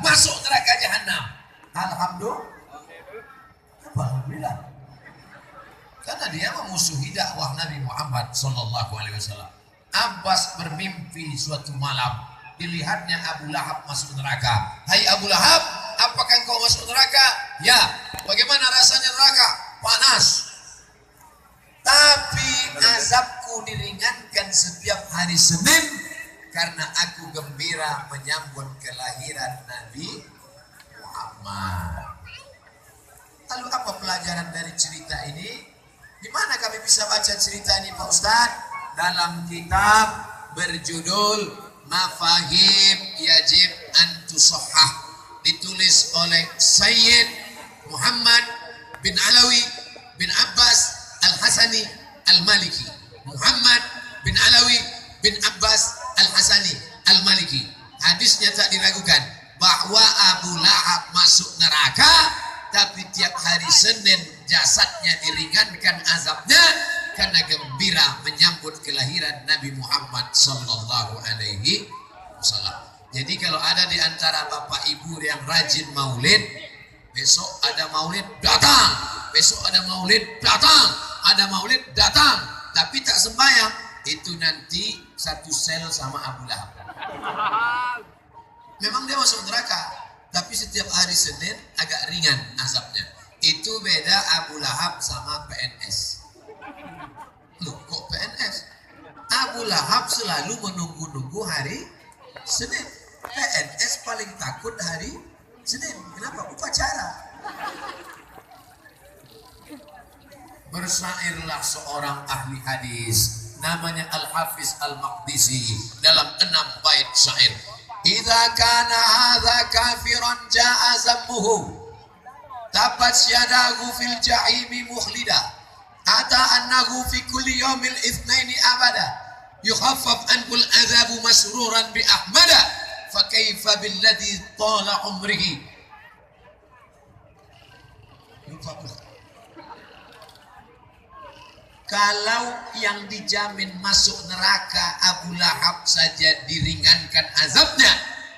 masuk neraka jahanam. Alhamdulillah. Karena dia memusuhi dakwah Nabi Muhammad sallallahu alaihi wasallam. Abbas bermimpi suatu malam, dilihatnya Abu Lahab masuk neraka. Hai Abu Lahab, apakah engkau masuk neraka? Ya. Bagaimana rasanya neraka? Panas. Tapi azabku diringankan setiap hari Senin karena aku gembira menyambut kelahiran Nabi Muhammad. Lalu apa pelajaran dari cerita ini? Di mana kami bisa baca cerita ini Pak Ustadz? Dalam kitab berjudul Mafahim Yajib an Tusahhah, ditulis oleh Sayyid Muhammad bin Alawi bin Abbas Al-Hasani Al-Maliki. Muhammad bin Alawi bin Abbas Al-Hasani Al-Maliki. Hadisnya tak diragukan bahwa Abu Lahab masuk neraka, tapi tiap hari Senin jasadnya diringankan azabnya karena gembira menyambut kelahiran Nabi Muhammad sallallahu alaihi wasallam. Jadi kalau ada di antara bapak ibu yang rajin maulid, besok ada maulid datang, besok ada maulid datang, ada maulid datang, tapi tak sembahyang, itu nanti satu sel sama Abu Lahab. Memang dia masuk neraka, tapi setiap hari Senin agak ringan azabnya. Itu beda Abu Lahab sama PNS. Loh, kok PNS? Abu Lahab selalu menunggu-nunggu hari Senin. PNS paling takut hari Senin. Kenapa? Upacara. Bersairlah seorang ahli hadis, namanya Al-Hafiz Al-Maqdisi, dalam 6 bait syair. Idza kana hadza kafiran jaa zammuhu tabat yadahu fil jahimi muhlida ata annahu fi kulli yawmil itsnaini abada yukhaffaf anhul adzabu masruran bi ahmada fa kaifa billadhi tala umrihi. Kalau yang dijamin masuk neraka Abu Lahab saja diringankan azabnya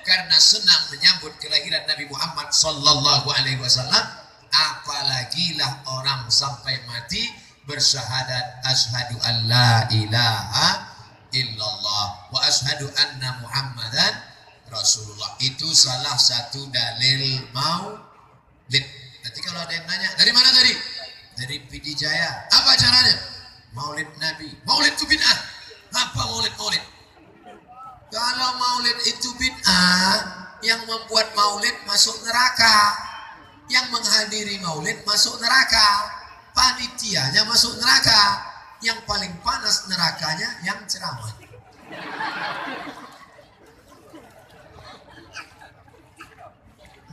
karena senang menyambut kelahiran Nabi Muhammad sallallahu alaihi wasallam, apalagi lah orang sampai mati bersyahadat asyhadu an la ilaha illallah wa asyhadu anna Muhammadan Rasulullah. Itu salah satu dalil maulid. Nanti kalau ada yang nanya, dari mana tadi? Dari PD Jaya. Apa caranya? Maulid Nabi. Maulid itu bid'ah. Apa maulid? Kalau maulid itu bid'ah, yang membuat maulid masuk neraka, yang menghadiri maulid masuk neraka, panitianya masuk neraka, yang paling panas nerakanya yang ceramah.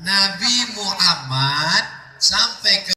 Nabi Muhammad sampai ke